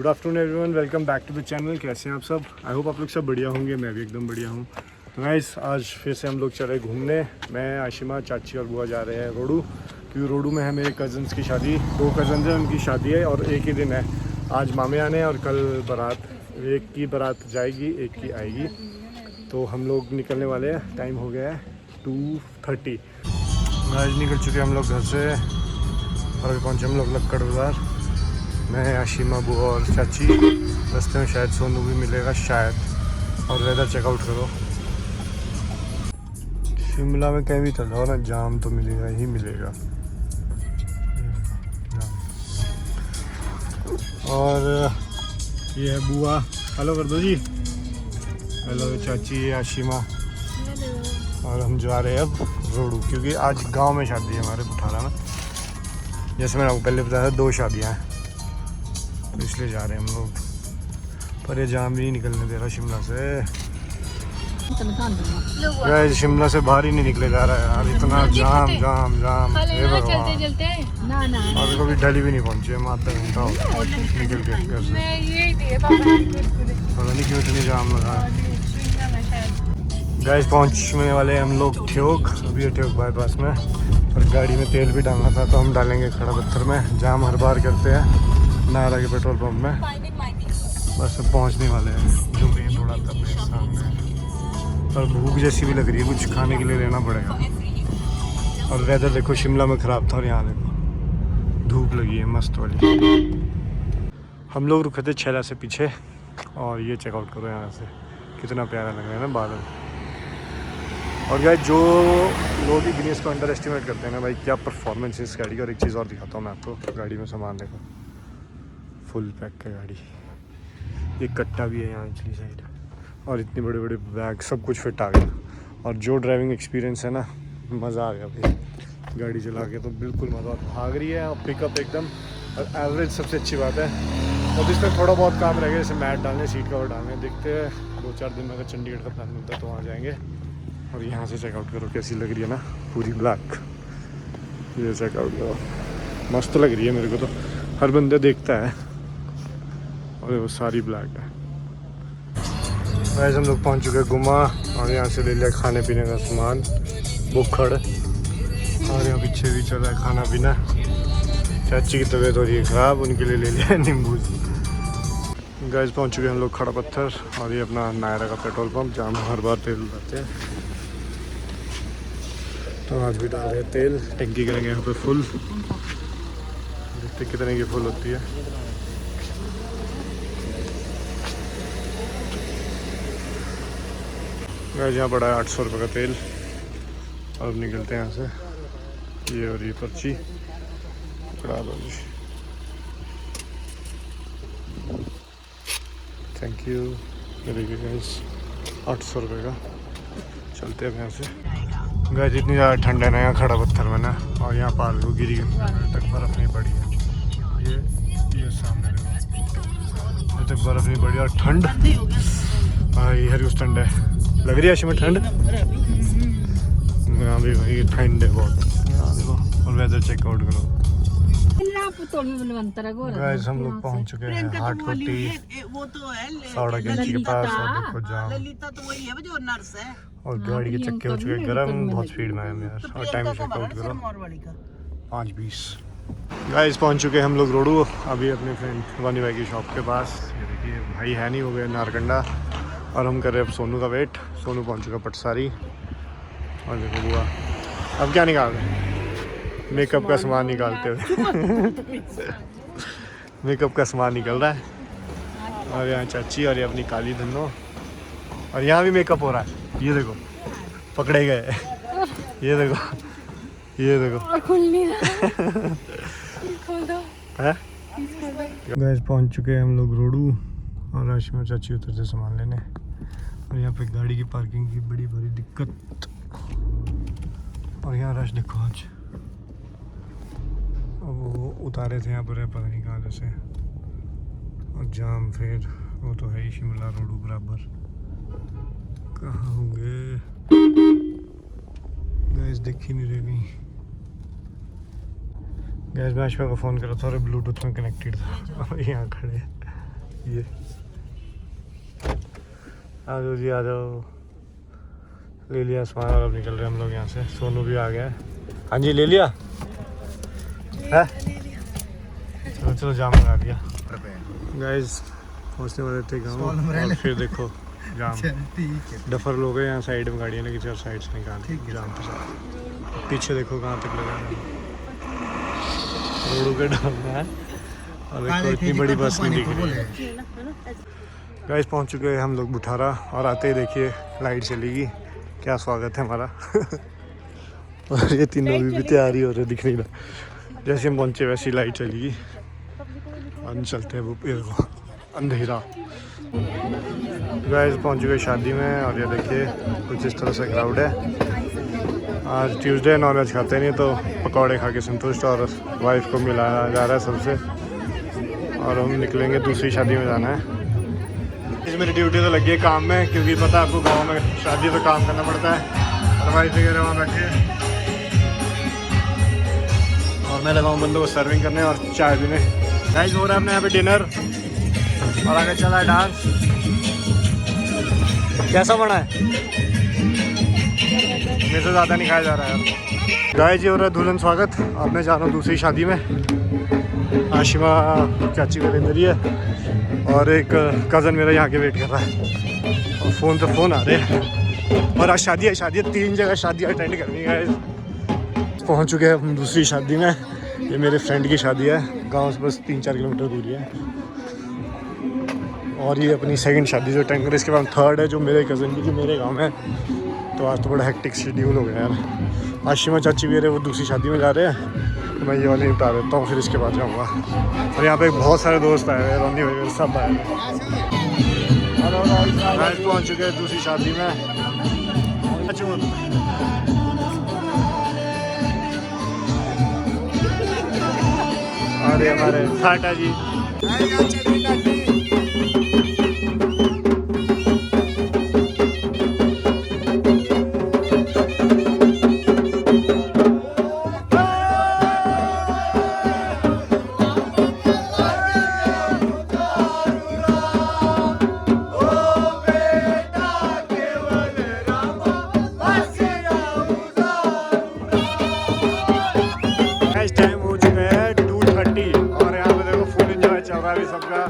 Good afternoon everyone, welcome back to the channel. कैसे हैं आप सब? आई होप आप लोग सब बढ़िया होंगे। मैं भी एकदम बढ़िया हूँ। तो गाइस, आज फिर से हम लोग चले घूमने। मैं, आशिमा, चाची और बुआ जा रहे हैं रोडू, क्योंकि रोडू में है मेरे कज़न्स की शादी। 2 कज़न्स हैं, उनकी शादी है और एक ही दिन है। आज मामे आने हैं और कल बारात। एक की बारात जाएगी, एक की आएगी। तो हम लोग निकलने वाले हैं। टाइम हो गया है 2:30। आज निकल चुके हम लोग घर से और अभी पहुँचे हम लोग लक्कड़ बाज़ार। मैं, आशिमा, बुआ और चाची। रास्ते में शायद सोनू भी मिलेगा शायद। और वेदर चेकआउट करो। शिमला में कहीं भी चल जाओ ना, जाम तो मिलेगा ही मिलेगा। और ये है बुआ, हेलो कर दो जी। हेलो चाची, आशिमा। और हम जा रहे हैं अब रोडू, क्योंकि आज गांव में शादी है हमारे बुठारा में। जैसे मैंने आपको पहले बताया था, 2 शादियां हैं, तो इसलिए जा रहे हैं हम लोग। पर ये जाम भी नहीं निकलने दे रहा शिमला से। यार शिमला से बाहर ही नहीं निकले जा रहा है यार, इतना जाम जाम जाम। ये भगवान, अभी कभी दिल्ली भी नहीं पहुंचे। माता घंटा हो निकल के घर से। पता नहीं क्यों इतनी जाम लगा। गाइस, पहुंचने वाले हम लोग ठियोग। अभी ठियोग बाईपास में, और गाड़ी में तेल भी डालना था तो हम डालेंगे खड़ा पत्थर में। जाम हर बार करते हैं नायरा के पेट्रोल पंप में। बस अब पहुंचने वाले हैं। जो भी थोड़ा सा मेरे सामने, और भूख जैसी भी लग रही है, कुछ खाने के लिए लेना पड़ेगा। और वेदर देखो, शिमला में ख़राब था और यहाँ देखो धूप लगी है मस्त वाली। हम लोग रुके थे छैला से पीछे, और ये चेकआउट करो यहाँ से कितना प्यारा लग रहा है ना बादल। और गाइस, जो लोग इग्नियस को अंडर एस्टिमेट करते हैं ना भाई, क्या परफॉर्मेंस है इस गाड़ी की। और एक चीज़ और दिखाता हूँ मैं आपको। गाड़ी में सामान देखो, फुल पैक है गाड़ी। एक कट्टा भी है यहाँ पिछली साइड, और इतने बड़े बड़े बैग, सब कुछ फिट आ गया। और जो ड्राइविंग एक्सपीरियंस है ना, मज़ा आ गया भाई गाड़ी चला के। तो बिल्कुल मज़ा, भाग रही है पिकअप एकदम। और एवरेज सबसे अच्छी बात है। और इसमें थोड़ा बहुत काम रह गया, जैसे मैट डालने, सीट कवर डालने। देखते हैं 2-4 दिन में अगर चंडीगढ़ का प्लान मिलता है तो वहाँ जाएंगे। और यहाँ से चेकआउट करो कैसी लग रही है ना, पूरी ब्लैक। ये चेकआउट करो, मस्त लग रही है मेरे को तो। हर बंदे देखता है, और वो सारी ब्लैक है। वैसे हम लोग पहुँच चुके हैं गुमा, और यहाँ से ले लिया खाने पीने का सामान, बुखड़। और यहाँ पीछे भी चला है खाना पीना। चाची की तबीयत हो रही है ख़राब, उनके लिए ले लिया नींबू। गाइस, पहुँच चुके हैं हम लोग खड़ा पत्थर, और ये अपना नायरा का पेट्रोल पंप, जहाँ हम हर बार तेल डालते हैं। तो आज भी डाल रहे हैं तेल। टंकी करेंगे यहाँ पे फुल, देखते कितने की फुल होती है। गाइस, यहाँ पड़ा है 800 रुपये का तेल। और अब निकलते हैं यहाँ से। ये और ये पर्ची पकड़ा दो जी, थैंक यू। ये देखिए गाइस, 800 रुपये का। चलते हैं यहाँ से। गाइस, इतनी ज़्यादा ठंड है ना यहाँ खड़ा पत्थर में ना, और यहाँ पार को गिरी तक बर्फ़ नहीं पड़ी है। ये सामने देखो, तक बर्फ़ नहीं पड़ी। और ठंड भाई, हरी ठंड है। लग रही है आशिमा ठंड? यहाँ भी भाई ठंड है बहुत। यहाँ देखो, और वेदर चेकआउट करो। गाइस, हम लोग पहुँच चुके हैं हाट कोटी सावड़ा कैंची के पास। और देखो जाम, और गाड़ी के चक्के हो चुके गर्म। बहुत स्पीड में है यार। और टाइम चेकआउट करो 5:20। गाइस, पहुँच चुके हैं हम लोग रोडू, अभी अपने फ्रेंड वानी भाई की शॉप के पास। ये देखिए भाई है नहीं, हो गया नारकंडा। और हम कर रहे हैं अब सोनू का वेट। सोनू पहुँच चुका पटसारी। और देखो बुआ अब क्या निकाल रहे हैं, मेकअप का सामान निकालते हुए। मेकअप का सामान निकल रहा है। और यहाँ चाची, और ये अपनी काली धन्नो। और यहाँ भी मेकअप हो रहा है। ये देखो पकड़े गए। ये देखो, ये देखो। गाइस, पहुँच चुके हैं हम लोग रोडू, और आशिमा चाची उतर से सामान लेने। और यहाँ पे गाड़ी की पार्किंग की बड़ी बड़ी दिक्कत। और यहाँ रश देखो आज। वो उतारे थे यहाँ पर, पता नहीं कहाँ से। और जाम फिर वो तो है ही, शिमला रोडू बराबर। कहाँ होंगे गैस, दिख ही नहीं रही कहीं। गैस, मैं आशिमा को फ़ोन करा था और ब्लूटूथ में कनेक्टेड था। और यहाँ खड़े ये आ जाओ जी, आ जाओ। ले लिया सामान और अब निकल रहे हम लोग यहाँ से। सोनू भी आ गया है। हाँ जी, ले लिया है। चलो चलो, जाम लगा दिया गाइस। पहुँचने वाले थे गाँव और फिर देखो जाम। डफर लोग हैं यहाँ साइड में, गाड़ियाँ लगी थी और साइड से निकाल जाम के साथ। पीछे देखो कहाँ तक लगा है, रोडों के डालना है। और देखो इतनी बड़ी बस नहीं दिख रही है। गाइस पहुँच चुके हैं हम लोग बुठारा और आते ही देखिए लाइट चलेगी। क्या स्वागत है हमारा। और ये तीनों भी तैयारी हो रहे, दिख नहीं रहा। जैसे हम पहुँचे वैसी लाइट चलेगी और चलते हैं वो अंधेरा। गाइस पहुँच चुके शादी में और ये देखिए कुछ इस तरह से क्राउड है। आज ट्यूसडे, नॉनवेज खाते नहीं तो पकौड़े खा के संतुष्ट, और वाइफ को मिलाया जा रहा है सबसे। और हम निकलेंगे, दूसरी शादी में जाना है। मेरी ड्यूटी तो लगी है काम में, क्योंकि पता है आपको गांव में शादी तो काम करना पड़ता है। और वाइफ वगैरह वहाँ बैठे और मैं लगा हूँ बंदों को सर्विंग करने और चाय पीने। गाइस हो रहा है अपने यहाँ पे डिनर और आगे चला है डांस। कैसा बना है? मेरे से ज़्यादा नहीं खाया जा रहा है यार। गाइस जी हो रहा है दुल्हन स्वागत। अब मैं जा रहा हूँ दूसरी शादी में। आशिमा चाची मेरे अंदर ही है और एक कज़न मेरा यहाँ के वेट कर रहा है और फ़ोन पे फ़ोन आ रहे हैं। और आज शादी है 3 जगह शादी अटेंड करनी है। पहुँच चुके हैं हम दूसरी शादी में। ये मेरे फ्रेंड की शादी है, गांव से बस 3-4 किलोमीटर दूरी है। और ये अपनी सेकंड शादी जो अटेंड करें, इसके बाद थर्ड है जो मेरे कज़न की, जो मेरे गाँव में। तो आज तो बड़ा हेक्टिक शेड्यूल हो गया यार। आशिमा चाची भी है वो दूसरी शादी में जा रहे हैं, तो मैं ये वाली निपटा देता हूँ, फिर इसके बाद जाऊँगा। और यहाँ पे बहुत सारे दोस्त आए हुए, रोनी वगैरह सब आए हुए। पहुँच चुके हैं दूसरी शादी में। अरे हमारे फाटा जी टाइम हो चुका है 2:30 और यहाँ पे देखो फुल एंजॉय चल रहा है सबका।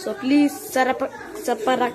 So please, Sarapakara.